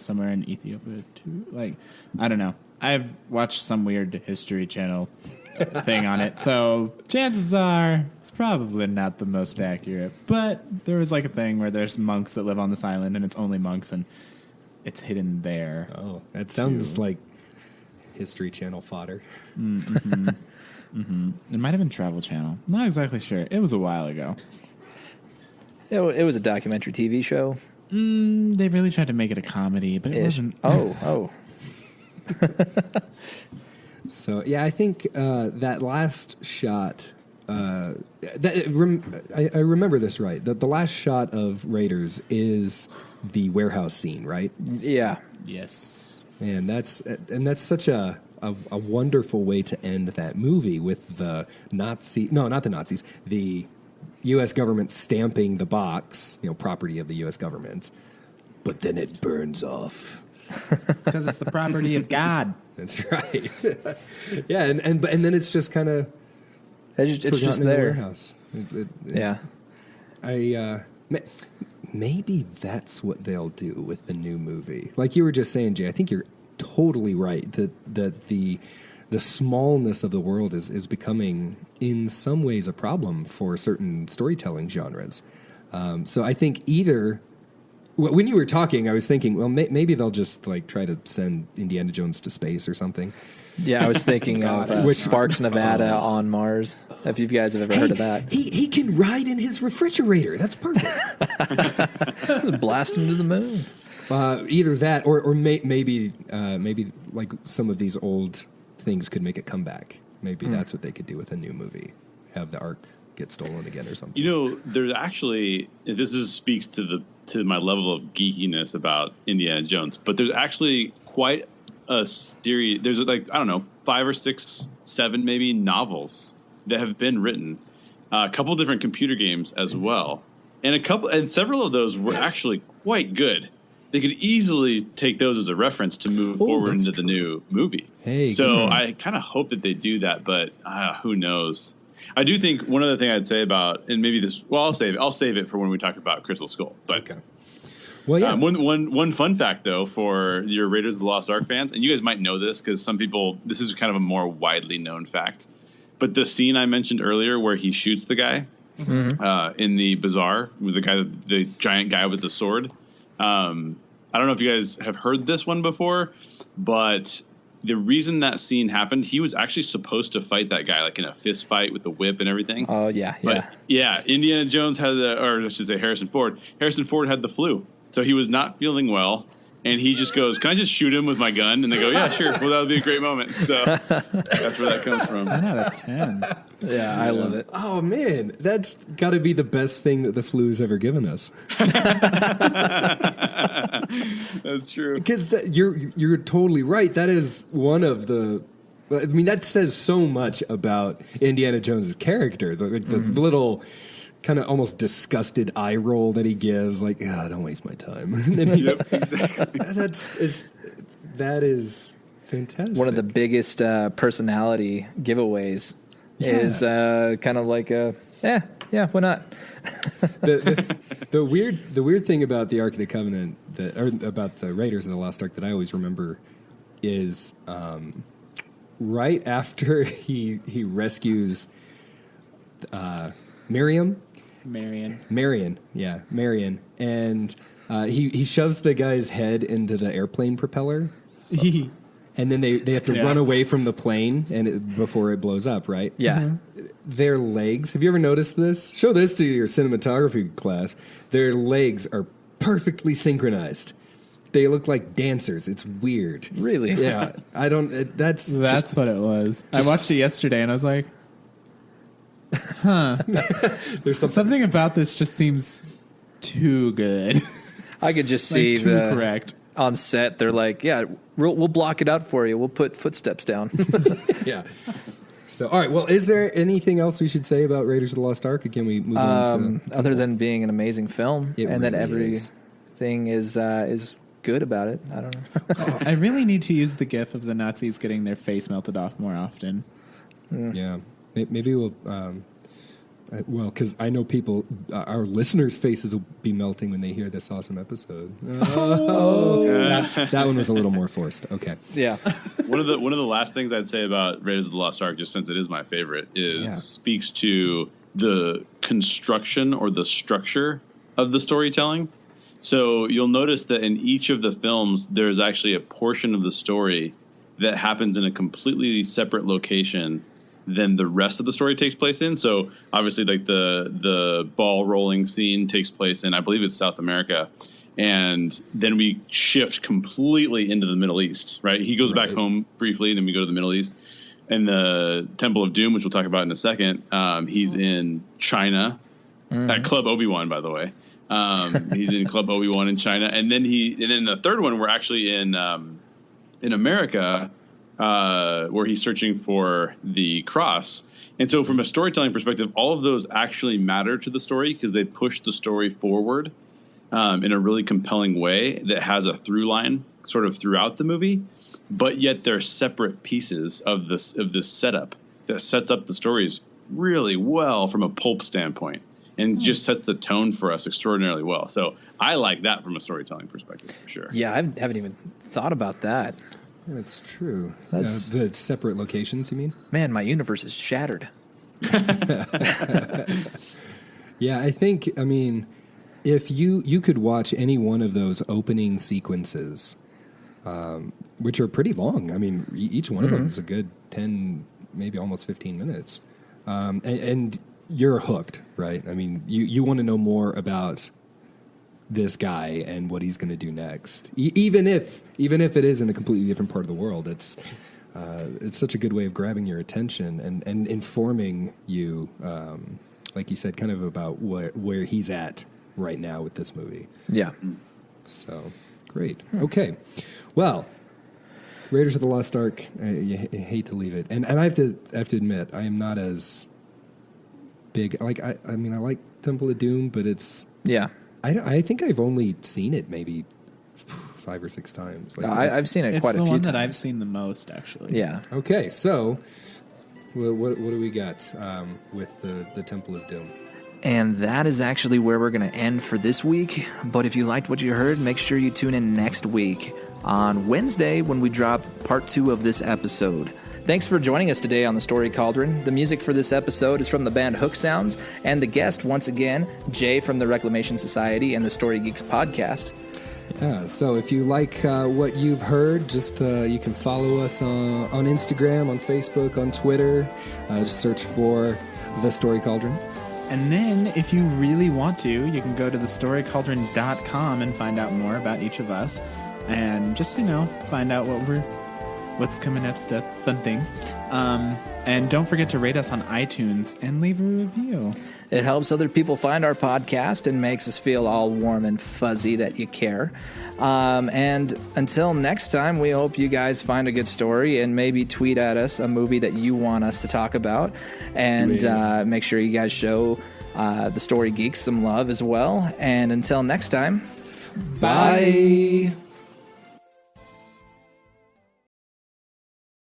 somewhere in Ethiopia too? Like, I don't know. I've watched some weird History Channel thing on it, so chances are it's probably not the most accurate. But there was like a thing where there's monks that live on this island, and it's only monks, and it's hidden there. Oh, that sounds like History Channel fodder. Mm-hmm. Mm-hmm. It might have been Travel Channel. Not exactly sure. It was a while ago. It was a documentary TV show. They really tried to make it a comedy, but it wasn't. Oh. So yeah, I think that last shot. I remember this right. The last shot of Raiders is the warehouse scene, right? Yeah. Yes. And that's such a wonderful way to end that movie, with the not the Nazis, the U.S. government stamping the box, property of the U.S. government, but then it burns off. Because it's the property of God. That's right. Yeah, and then it's just kind of It's just Forgotten in the there. warehouse. Yeah. Maybe that's what they'll do with the new movie. Like you were just saying, Jay, I think you're totally right that the smallness of the world is becoming, in some ways, a problem for certain storytelling genres. So I think either, when you were talking, I was thinking, well, maybe they'll just like try to send Indiana Jones to space or something. Yeah, I was thinking of Sparks, Nevada on Mars. If you guys have ever heard of that. He can ride in his refrigerator. That's perfect. Blast him to the moon. Either that or maybe like some of these old things could make a comeback. Maybe that's what they could do with a new movie. Have the Ark get stolen again or something. You know, there's actually, speaks to my level of geekiness about Indiana Jones, but there's actually quite a series. There's like, I don't know, 5 or 6, 7 maybe novels that have been written, a couple different computer games as well, and several of those were actually quite good. They could easily take those as a reference to move forward into the new movie. So I kind of hope that they do that, but who knows? I do think one other thing I'd say about, and maybe this, well, I'll save it for when we talk about Crystal Skull. But okay. Well, yeah. One fun fact though for your Raiders of the Lost Ark fans, and you guys might know this because some people, this is kind of a more widely known fact, but the scene I mentioned earlier where he shoots the guy in the bazaar with the giant guy with the sword. I don't know if you guys have heard this one before, but the reason that scene happened, he was actually supposed to fight that guy like in a fist fight with the whip and everything. Oh yeah, but Indiana Jones had or I should say Harrison Ford. Harrison Ford had the flu, so he was not feeling well, and he just goes, "Can I just shoot him with my gun?" And they go, "Yeah, sure." Well, that would be a great moment. So that's where that comes from. 10 out of 10. Yeah, I love it. Oh man, that's got to be the best thing that the flu's ever given us. That's true. Because you're totally right. That is one of the. I mean, that says so much about Indiana Jones's character. The little kind of almost disgusted eye roll that he gives, like, don't waste my time. And then exactly. That is fantastic. One of the biggest personality giveaways is kind of like why not? the weird thing about the Ark of the Covenant or about the Raiders of the Lost Ark that I always remember is right after he rescues Marion, and he shoves the guy's head into the airplane propeller. And then they have to run away from the plane before it blows up, right? Yeah. Their legs, have you ever noticed this? Show this to your cinematography class. Their legs are perfectly synchronized. They look like dancers. It's weird. Really? Yeah. That's what it was. I watched it yesterday and I was like, there's something about this just seems too good. I could just see too correct. On set, they're like, we'll block it out for you. We'll put footsteps down. Yeah. So, all right. Well, is there anything else we should say about Raiders of the Lost Ark? Or can we move on to other than being an amazing film and really that everything is good about it? I don't know. I really need to use the gif of the Nazis getting their face melted off more often. Yeah. Maybe we'll. Because I know people, our listeners' faces will be melting when they hear this awesome episode. That one was a little more forced. Okay. Yeah. One of the last things I'd say about Raiders of the Lost Ark, just since it is my favorite, speaks to the construction or the structure of the storytelling. So you'll notice that in each of the films, there's actually a portion of the story that happens in a completely separate location than the rest of the story takes place in. So obviously, like the ball rolling scene takes place in, I believe it's South America, and then we shift completely into the Middle East. Right? He goes back home briefly, and then we go to the Middle East. And the Temple of Doom, which we'll talk about in a second, he's in China at Club Obi-Wan, by the way. He's in Club Obi-Wan in China, and then the third one, we're actually in America. Where he's searching for the cross. And so from a storytelling perspective, all of those actually matter to the story because they push the story forward in a really compelling way that has a through line sort of throughout the movie, but yet they're separate pieces of this setup that sets up the stories really well from a pulp standpoint, and just sets the tone for us extraordinarily well. So I like that from a storytelling perspective for sure. Yeah, I haven't even thought about that. That's true. That's the separate locations, you mean? Man, my universe is shattered. Yeah, I mean, if you could watch any one of those opening sequences, which are pretty long. I mean, each one of them is a good 10, maybe almost 15 minutes. And you're hooked, right? I mean, you want to know more about this guy and what he's going to do next, even if it is in a completely different part of the world. It's such a good way of grabbing your attention and informing you, like you said, kind of about where he's at right now with this movie. Yeah. So great. Okay. Well, Raiders of the Lost Ark. You hate to leave it, and I have to admit, I am not as big. Like I mean, I like Temple of Doom, but it's I think I've only seen it maybe 5 or 6 times. Like, I've seen it quite a few times. It's the one that I've seen the most, actually. Yeah. Okay, so what do we got with the Temple of Doom? And that is actually where we're going to end for this week. But if you liked what you heard, make sure you tune in next week on Wednesday when we drop part 2 of this episode. Thanks for joining us today on the Story Cauldron. The music for this episode is from the band Hook Sounds, and the guest, once again, Jay from the Reclamation Society and the Story Geeks Podcast. Yeah, so if you like what you've heard, just you can follow us on Instagram, on Facebook, on Twitter. Just search for The Story Cauldron. And then, if you really want to, you can go to thestorycauldron.com and find out more about each of us. And just, find out what's coming up, stuff, fun things. And don't forget to rate us on iTunes and leave a review. It helps other people find our podcast and makes us feel all warm and fuzzy that you care. And until next time, we hope you guys find a good story and maybe tweet at us a movie that you want us to talk about. And make sure you guys show the Story Geeks some love as well. And until next time, bye.